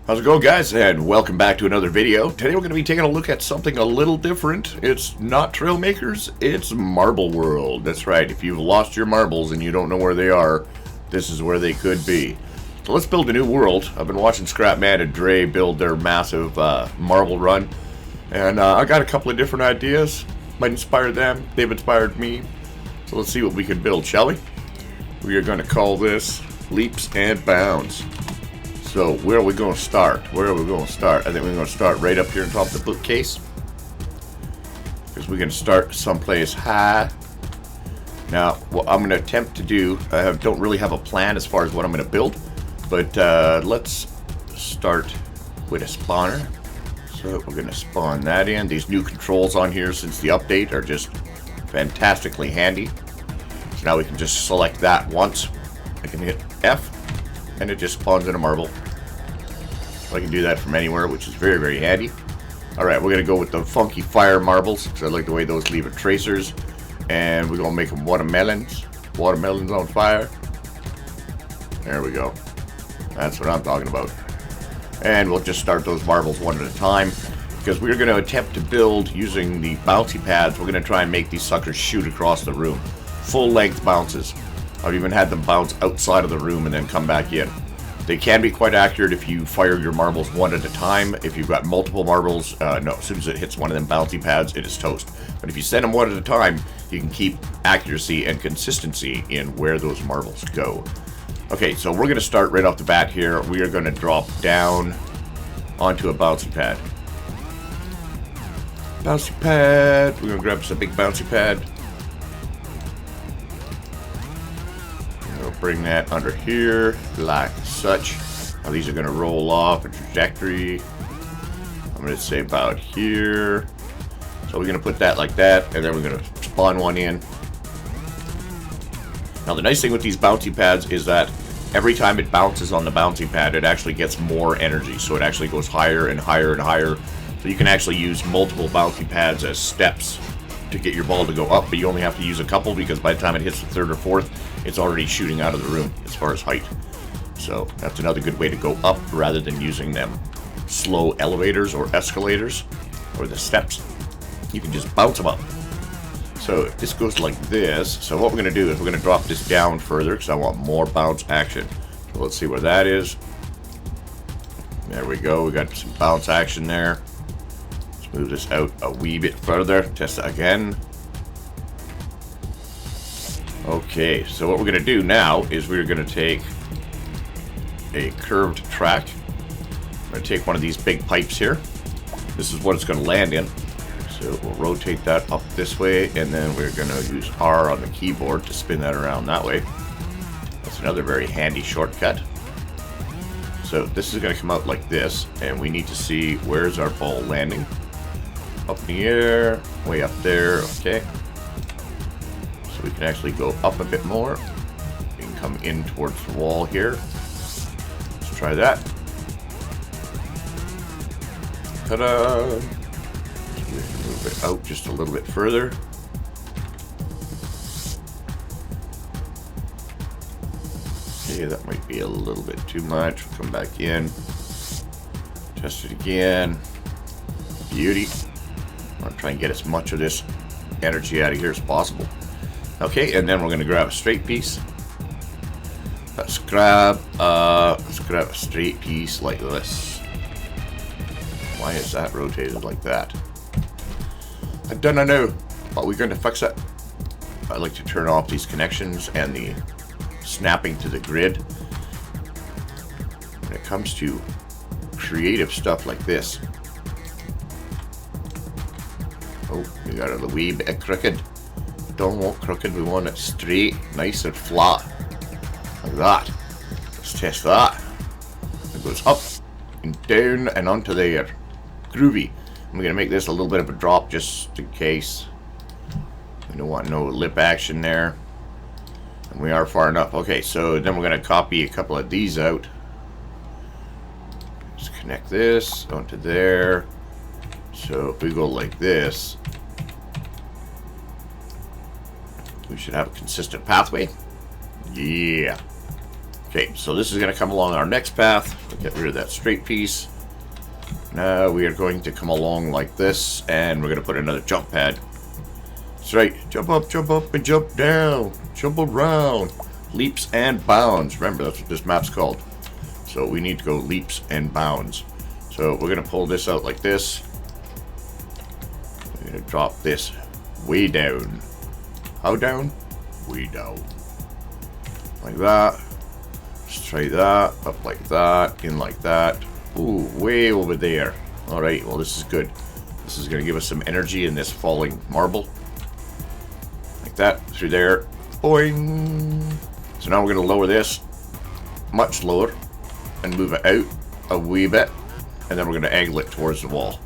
How's it going, guys, and welcome back to another video. Today we're going to be taking a look at something a little different. It's not Trailmakers, it's Marble World. That's right, if you've lost your marbles and you don't know where they are, this is where they could be. So let's build a new world. I've been watching Scrapman and Dre build their massive marble run, and I got a couple of different ideas. Might inspire them, they've inspired me. So let's see what we can build, shall we? We are going to call this Leaps and Bounds. So where are we going to start? I think we're going to start right up here on top of the bookcase, because we're going to start someplace high. Now, what I'm going to attempt to do, I don't really have a plan as far as what I'm going to build, but let's start with a spawner. So we're going to spawn that in. These new controls on here since the update are just fantastically handy. So now we can just select that once. I can hit F, and it just spawns in a marble. So I can do that from anywhere, which is very, very handy. Alright, we're going to go with the funky fire marbles, because I like the way those leave tracers. And we're going to make them watermelons. Watermelons on fire. There we go. That's what I'm talking about. And we'll just start those marbles one at a time, because we're going to attempt to build using the bouncy pads. We're going to try and make these suckers shoot across the room. Full length bounces. I've even had them bounce outside of the room and then come back in. They can be quite accurate if you fire your marbles one at a time. If you've got multiple marbles, no, as soon as it hits one of them bouncy pads, it is toast. But if you send them one at a time, you can keep accuracy and consistency in where those marbles go. Okay, so we're going to start right off the bat here. We are going to drop down onto a bouncy pad. Bouncy pad. We're going to grab us a big bouncy pad. Bring that under here like such. Now these are going to roll off a trajectory. I'm going to say about here. So we're going to put that like that, and then we're going to spawn one in. Now the nice thing with these bouncy pads is that every time it bounces on the bouncy pad, it actually gets more energy. So it actually goes higher and higher and higher. So you can actually use multiple bouncy pads as steps to get your ball to go up, but you only have to use a couple, because by the time it hits the third or fourth, it's already shooting out of the room as far as height. So that's another good way to go up rather than using them slow elevators or escalators or the steps. You can just bounce them up. So this goes like this. So what we're going to do is we're going to drop this down further, because I want more bounce action. So let's see where that is. There we go. We got some bounce action there. Let's move this out a wee bit further. Test it again. Okay, so what we're going to do now is we're going to take a curved track. I'm going to take one of these big pipes here. This is what it's going to land in. So we'll rotate that up this way, and then we're going to use R on the keyboard to spin that around that way. That's another very handy shortcut. So this is going to come out like this, and we need to see where's our ball landing. Up in the air, way up there, okay. So we can actually go up a bit more. We can come in towards the wall here. Let's try that. Ta-da! Move it out just a little bit further. Okay, that might be a little bit too much. We'll come back in. Test it again. Beauty. I want to try and get as much of this energy out of here as possible. Okay, and then we're going to grab a straight piece. Let's grab a straight piece like this. Why is that rotated like that? I don't know, but we're going to fix it. I like to turn off these connections and the snapping to the grid. When it comes to creative stuff like this. Oh, we got it a wee bit crooked. Don't want crooked, we want it straight, nice and flat. Like that. Let's test that. It goes up and down and onto there. Groovy. I'm going to make this a little bit of a drop just in case. We don't want no lip action there. And we are far enough. Okay, so then we're going to copy a couple of these out. Just connect this onto there. So if we go like this, we should have a consistent pathway. Yeah. Okay, so this is going to come along our next path. We'll get rid of that straight piece. Now we are going to come along like this, and we're going to put another jump pad. That's right, jump up, and jump down. Jump around. Leaps and bounds. Remember, that's what this map's called. So we need to go leaps and bounds. So we're going to pull this out like this. We're going to drop this way down. How down? Way down. Like that. Let's try that. Up like that. In like that. Ooh, way over there. Alright, well this is good. This is going to give us some energy in this falling marble. Like that. Through there. Boing. So now we're going to lower this much lower and move it out a wee bit. And then we're going to angle it towards the wall.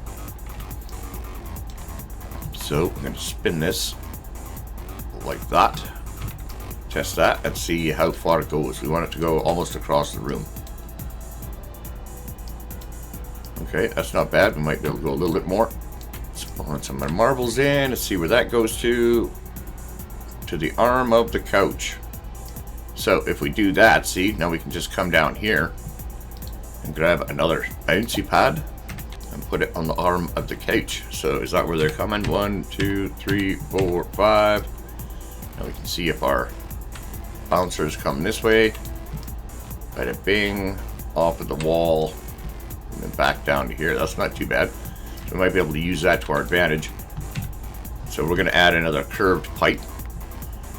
So we're going to spin this like that. Test that and see how far it goes. We want it to go almost across the room. Okay, that's not bad. We might be able to go a little bit more. Spawn some of our marbles in and see where that goes to. To the arm of the couch. So if we do that, see, now we can just come down here and grab another bouncy pad and put it on the arm of the couch. So is that where they're coming? 1, 2, 3, 4, 5. Now we can see if our bouncers come this way. Bada bing, off of the wall, and then back down to here. That's not too bad. So we might be able to use that to our advantage. So we're going to add another curved pipe.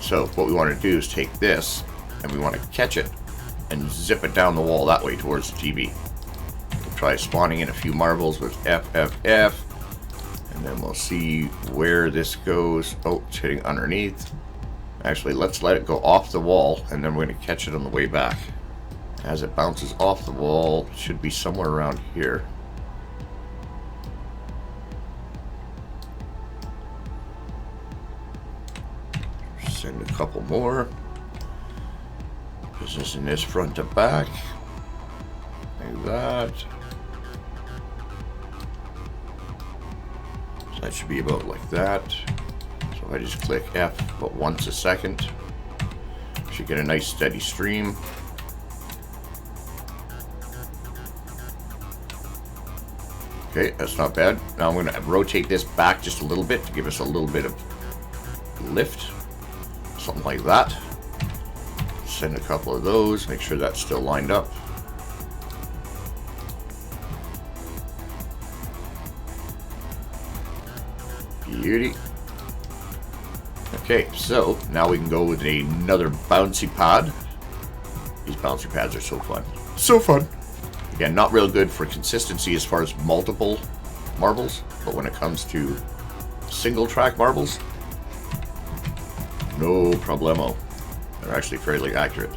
So what we want to do is take this and we want to catch it and zip it down the wall that way towards the TV. We'll try spawning in a few marbles with F, and then we'll see where this goes. Oh, it's hitting underneath. Actually, let's let it go off the wall, and then we're going to catch it on the way back. As it bounces off the wall, it should be somewhere around here. Send a couple more. Position this front to back. Like that. So that should be about like that. So if I just click F but once a second, should get a nice steady stream. Okay, that's not bad. Now I'm going to rotate this back just a little bit to give us a little bit of lift. Something like that. Send a couple of those, make sure that's still lined up. Beauty. Okay, so now we can go with another bouncy pad. These bouncy pads are so fun. So fun. Again, not real good for consistency as far as multiple marbles, but when it comes to single track marbles, no problemo. They're actually fairly accurate.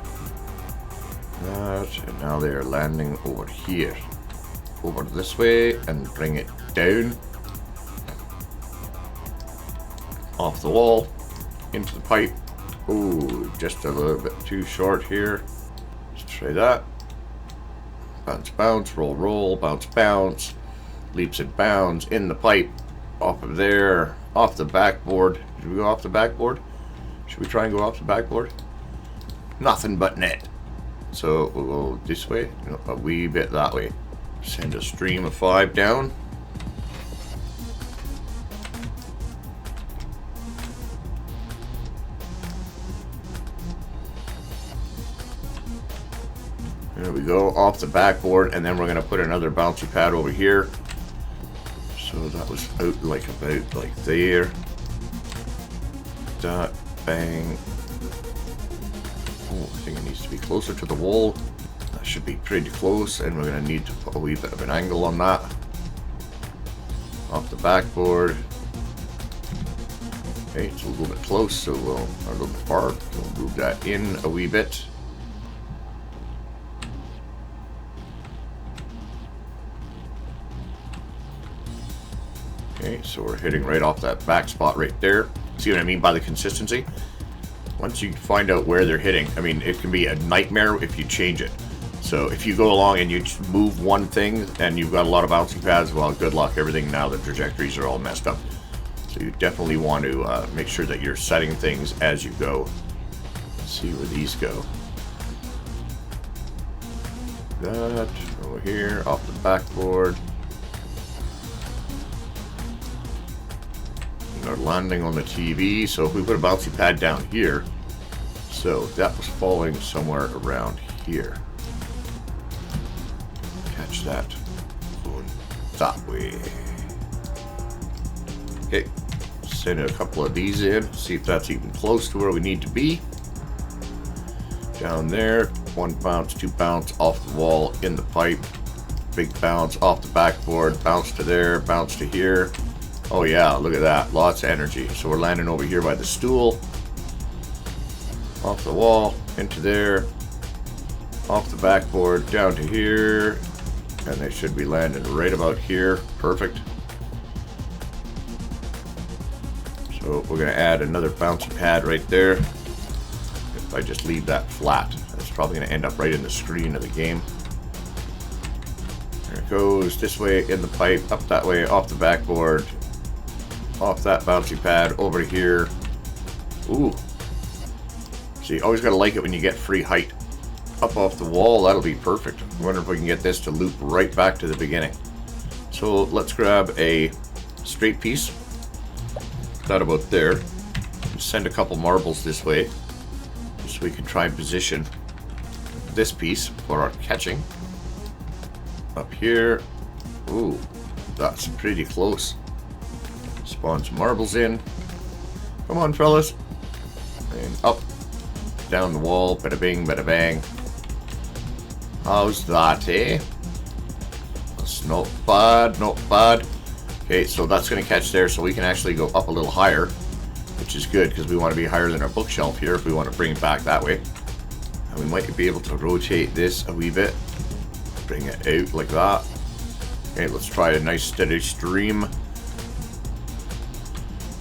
That, and now they are landing over here. Over this way and bring it down. Off the wall. Into the pipe. Ooh, just a little bit too short here. Let's try that. Bounce, bounce, roll, roll, bounce, bounce. Leaps and bounds in the pipe. Off of there. Off the backboard. Did we go off the backboard? Should we try and go off the backboard? Nothing but net. So we'll go this way, a wee bit that way. Send a stream of 5 down. There we go, off the backboard, and then we're going to put another bouncy pad over here. So that was out like about like there. That, bang. Oh, I think it needs to be closer to the wall. That should be pretty close, and we're going to need to put a wee bit of an angle on that. Off the backboard. Okay, it's a little bit close, so we'll, or a little bit far. We'll move that in a wee bit. Okay, so we're hitting right off that back spot right there. See what I mean by the consistency? Once you find out where they're hitting, I mean, it can be a nightmare if you change it. So if you go along and you move one thing and you've got a lot of bouncing pads, well, good luck. Everything now, the trajectories are all messed up. So you definitely want to make sure that you're setting things as you go. Let's see where these go. That over here, off the backboard. They're landing on the TV, so if we put a bouncy pad down here, so that was falling somewhere around here. Catch that. Going that way. Okay, send a couple of these in, see if that's even close to where we need to be. Down there, 1 bounce, 2 bounce off the wall, in the pipe. Big bounce off the backboard, bounce to there, bounce to here. Oh yeah, look at that, lots of energy. So we're landing over here by the stool. Off the wall, into there, off the backboard, down to here. And they should be landing right about here. Perfect. So we're going to add another bouncy pad right there. If I just leave that flat, that's probably going to end up right in the screen of the game. There it goes, this way in the pipe, up that way, off the backboard, off that bouncy pad, over here. Ooh. See, always got to like it when you get free height. Up off the wall, that'll be perfect. I wonder if we can get this to loop right back to the beginning. So let's grab a straight piece. That about there. Send a couple marbles this way, so we can try and position this piece for our catching. Up here. Ooh, that's pretty close. Spawn some marbles in. Come on, fellas. And up. Down the wall. Bada bing, bada bang. How's that, eh? That's not bad, not bad. Okay, so that's going to catch there, so we can actually go up a little higher, which is good because we want to be higher than our bookshelf here if we want to bring it back that way. And we might be able to rotate this a wee bit. Bring it out like that. Okay, let's try a nice steady stream.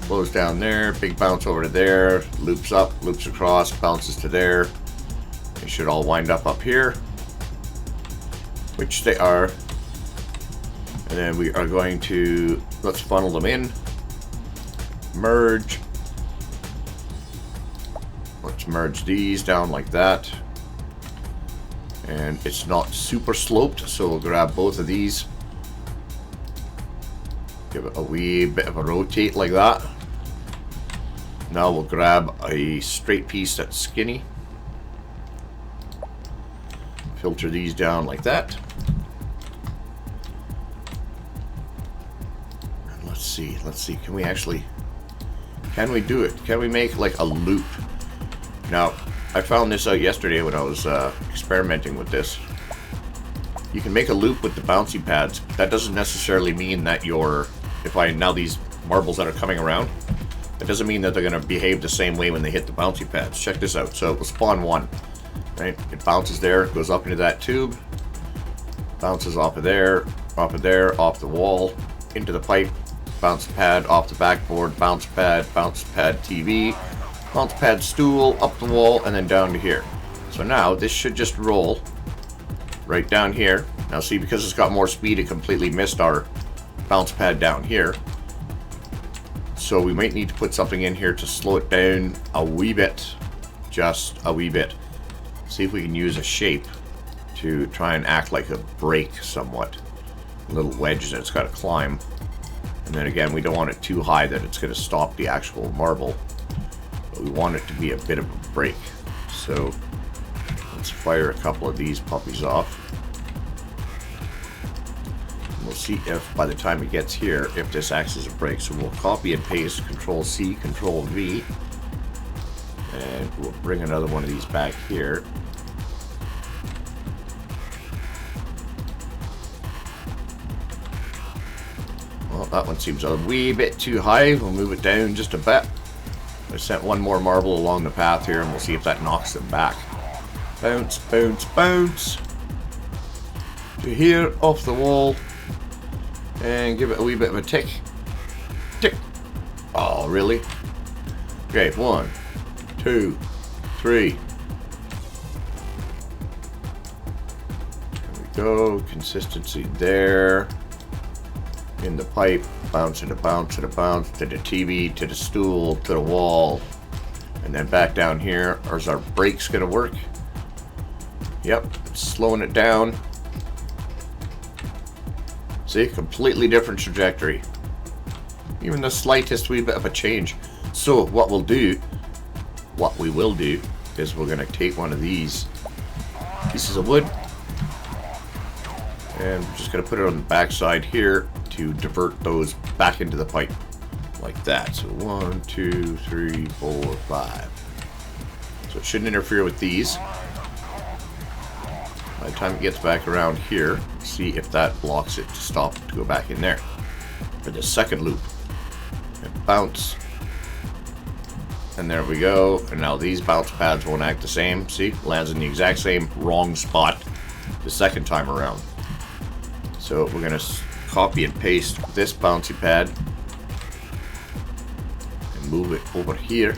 Flows down there, big bounce over to there, loops up, loops across, bounces to there. They should all wind up here, which they are. And then we are going to, let's funnel them in, merge. Let's merge these down like that. And it's not super sloped, so we'll grab both of these. Give it a wee bit of a rotate like that. Now we'll grab a straight piece that's skinny. Filter these down like that. And let's see, can we do it? Can we make like a loop? Now, I found this out yesterday when I was experimenting with this. You can make a loop with the bouncy pads. That doesn't necessarily mean that now these marbles that are coming around, it doesn't mean that they're going to behave the same way when they hit the bouncy pads. Check this out. So we'll spawn one, right? It bounces there, goes up into that tube, bounces off of there, off the wall, into the pipe, bounce pad, off the backboard, bounce pad TV, bounce pad stool, up the wall, and then down to here. So now this should just roll right down here. Now see, because it's got more speed, it completely missed our bounce pad down here. So we might need to put something in here to slow it down a wee bit. Just a wee bit. See if we can use a shape to try and act like a brake somewhat. A little wedge that it's got to climb. And then again, we don't want it too high that it's going to stop the actual marble. But we want it to be a bit of a brake. So let's fire a couple of these puppies off. We'll see if by the time it gets here, if this acts as a brake. So we'll copy and paste, Control C, Control V, and we'll bring another one of these back here. Well, that one seems a wee bit too high. We'll move it down just a bit. I sent one more marble along the path here, and we'll see if that knocks them back. Bounce, bounce, bounce. To here, off the wall. And give it a wee bit of a tick. Tick. Oh, really? Okay, 1, 2, 3. There we go. Consistency there. In the pipe. Bounce and a bounce and a bounce. To the TV, to the stool, to the wall. And then back down here. Is our brakes going to work? Yep, slowing it down. See, completely different trajectory. Even the slightest wee bit of a change. So what we will do, is we're gonna take one of these pieces of wood, and we're just gonna put it on the back side here to divert those back into the pipe, like that. So 1, 2, 3, 4, 5. So it shouldn't interfere with these. By the time it gets back around here, see if that blocks it to stop to go back in there. For the second loop, and bounce, and there we go. And now these bounce pads won't act the same. See, lands in the exact same wrong spot the second time around. So we're gonna copy and paste this bouncy pad and move it over here.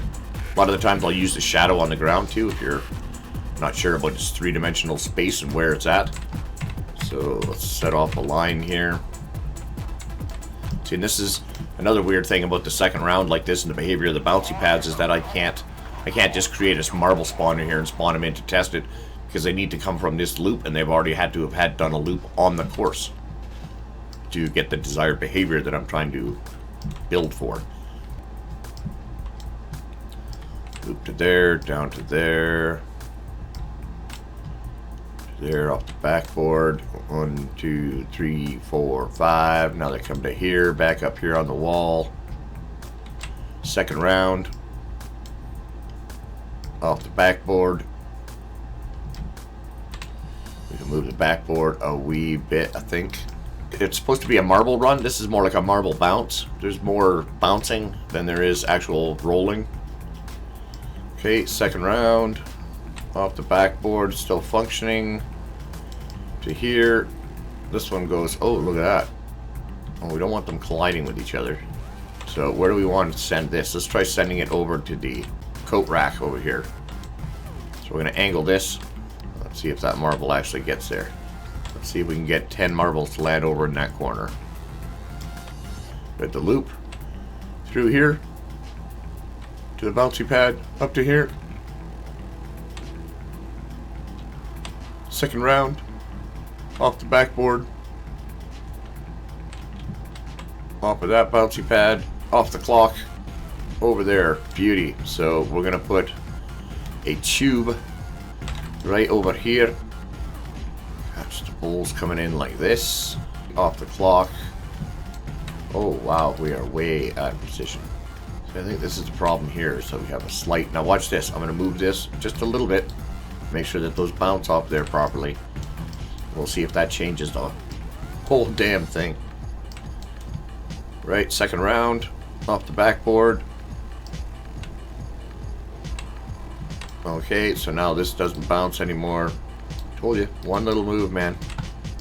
A lot of the times I'll use the shadow on the ground too if you're not sure about its three-dimensional space and where it's at. So let's set off a line here. See, and this is another weird thing about the second round like this and the behavior of the bouncy pads, is that I can't just create a marble spawner here and spawn them in to test it, because they need to come from this loop, and they've already had to have done a loop on the course to get the desired behavior that I'm trying to build for. Loop to there, down to there, there off the backboard. 1, 2, 3, 4, 5. Now they come to here, back up here on the wall. Second round, off the backboard. We can move the backboard a wee bit, I think. It's supposed to be a marble run. This is more like a marble bounce. There's more bouncing than there is actual rolling. Okay, second round, off the backboard, still functioning. To here, this one goes, oh, look at that. Oh, we don't want them colliding with each other. So where do we want to send this? Let's try sending it over to the coat rack over here. So we're going to angle this. Let's see if that marble actually gets there. Let's see if we can get 10 marbles to land over in that corner. With the loop through here to the bouncy pad, up to here. Second round, off the backboard, off of that bouncy pad, off the clock, over there. Beauty. So we're gonna put a tube right over here. Catch the balls coming in like this, off the clock. Oh wow, we are way out of position. So I think this is the problem here. So we have a slight, now watch this, I'm gonna move this just a little bit, make sure that those bounce off there properly. We'll see if that changes the whole damn thing. Right, second round, off the backboard. Okay, so now this doesn't bounce anymore. Told you, one little move, man.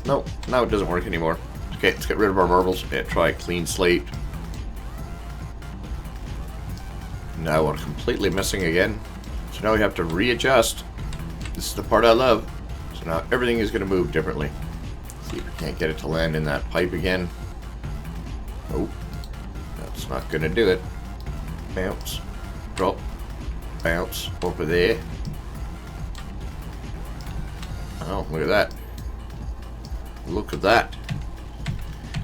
No, now it doesn't work anymore. Okay, let's get rid of our marbles and try a clean slate. Now we're completely missing again. So now we have to readjust. This is the part I love. So now everything is going to move differently. See if we can't get it to land in that pipe again. Nope. That's not going to do it. Bounce. Drop. Bounce. Over there. Oh, look at that. Look at that.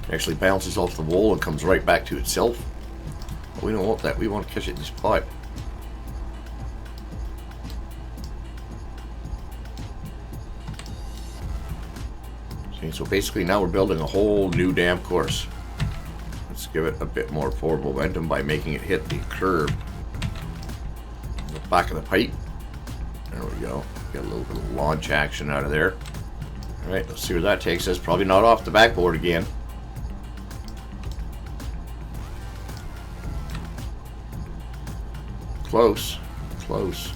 It actually bounces off the wall and comes right back to itself. But we don't want that. We want to catch it in this pipe. See, so basically now we're building a whole new damn course. Let's give it a bit more forward momentum by making it hit the curb. The back of the pipe. There we go. Get a little bit of launch action out of there. Alright, let's see where that takes us. Probably not off the backboard again. Close. Close.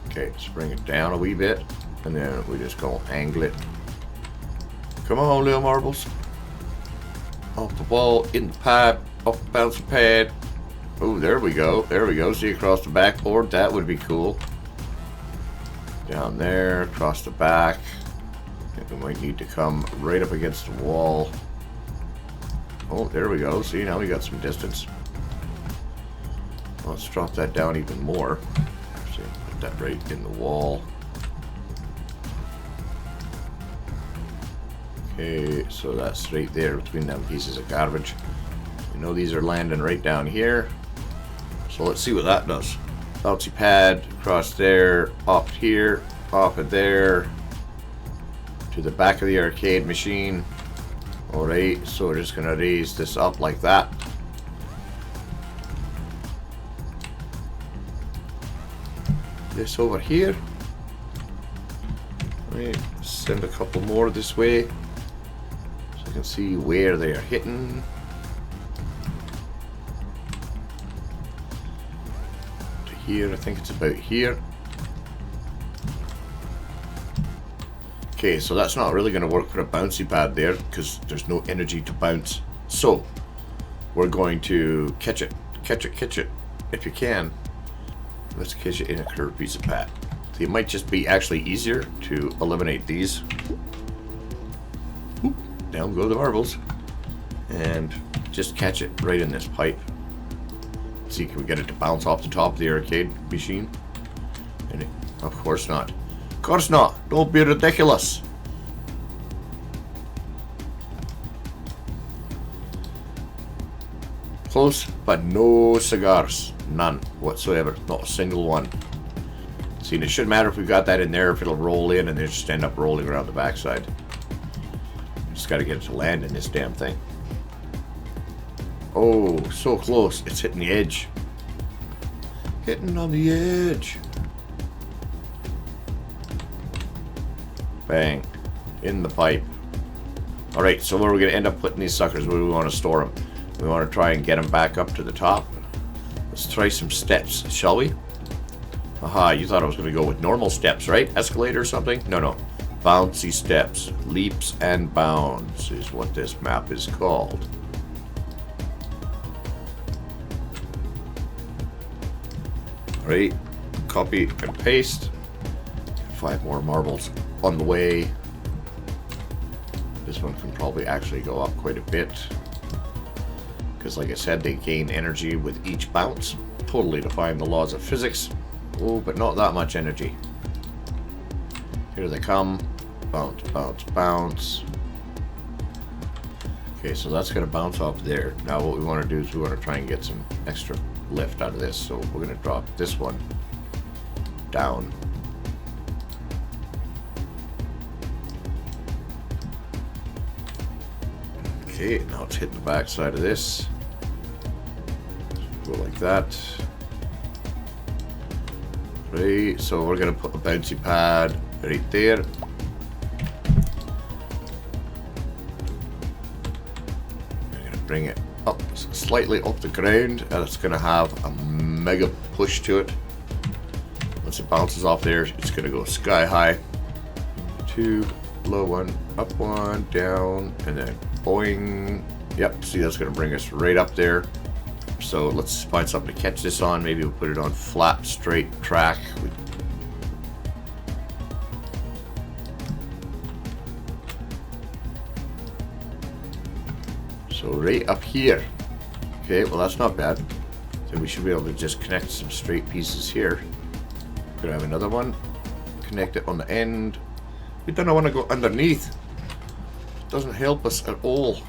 Okay, let's bring it down a wee bit. And then we just go angle it. Come on, little marbles. Off the wall, in the pipe, off the bouncy pad. Oh, there we go. There we go. See across the backboard? That would be cool. Down there, across the back. I think we might need to come right up against the wall. Oh, there we go. See, now we got some distance. Let's drop that down even more. Actually, put that right in the wall. Okay, so that's right there between them pieces of garbage. You know these are landing right down here. So let's see what that does. Bouncy pad across there, up here, off of there, to the back of the arcade machine. Alright, so we're just gonna raise this up like that. This over here. Right, send a couple more this way so I can see where they are hitting. To here, I think it's about here. Okay, so that's not really going to work for a bouncy pad there because there's no energy to bounce. So we're going to catch it if you can. Let's catch it in a curved piece of pad. So it might just be actually easier to eliminate these. Oop, down go the marbles. And just catch it right in this pipe. Let's see, can we get it to bounce off the top of the arcade machine? And of course not. Of course not. Don't be ridiculous. Close, but no cigars. None whatsoever. Not a single one. See, and it shouldn't matter if we got that in there, if it'll roll in and then just end up rolling around the backside. Just gotta get it to land in this damn thing. Oh, so close. It's hitting the edge. Hitting on the edge. Bang. In the pipe. Alright, so where are we going to end up putting these suckers? Where do we want to store them? We want to try and get them back up to the top. Let's try some steps, shall we? Aha, you thought I was going to go with normal steps, right? Escalator or something? No, no. Bouncy steps. Leaps and bounds is what this map is called. Alright, copy and paste. 5 more marbles on the way. This one can probably actually go up quite a bit. Because like I said, they gain energy with each bounce. Totally defying the laws of physics. Oh, but not that much energy. Here they come. Bounce, bounce, bounce. Okay, so that's going to bounce off there. Now what we want to do is we want to try and get some extra lift out of this. So we're going to drop this one down. Okay, now it's hitting the back side of this. Go like that. Right, so we're going to put a bouncy pad right there. We're going to bring it up slightly off the ground, and it's going to have a mega push to it. Once it bounces off there, it's going to go sky high. 2, low 1, up 1, down, and then boing. Yep, see, that's going to bring us right up there. So let's find something to catch this on. Maybe we'll put it on flat, straight track. So right up here. Okay, well that's not bad. So we should be able to just connect some straight pieces here. Could have another one. Connect it on the end. We don't want to go underneath. It doesn't help us at all.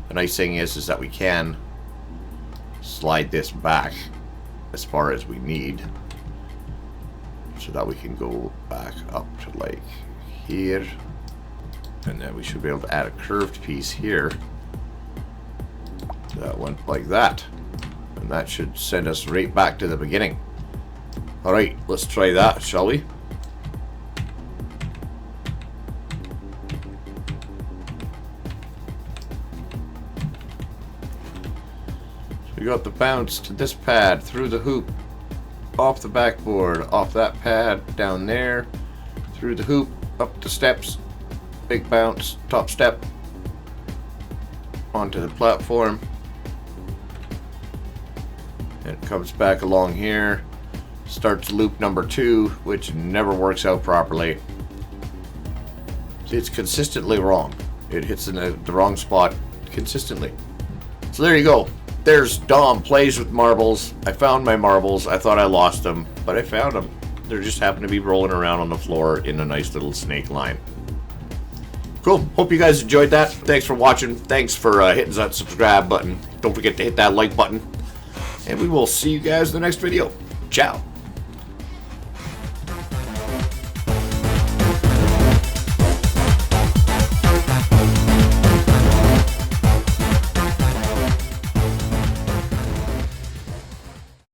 The nice thing is that we can slide this back as far as we need, so that we can go back up to like here, and then we should be able to add a curved piece here. That went like that, and that should send us right back to the beginning. Alright, let's try that, shall we? We got the bounce to this pad, through the hoop, off the backboard, off that pad, down there, through the hoop, up the steps, big bounce, top step, onto the platform, and it comes back along here, starts loop number 2, which never works out properly. See, it's consistently wrong. It hits in the wrong spot consistently. So there you go. There's Dom plays with marbles. I found my marbles. I thought I lost them, but I found them. They just happen to be rolling around on the floor in a nice little snake line. Cool. Hope you guys enjoyed that. Thanks for watching. Thanks for hitting that subscribe button. Don't forget to hit that like button. And we will see you guys in the next video. Ciao.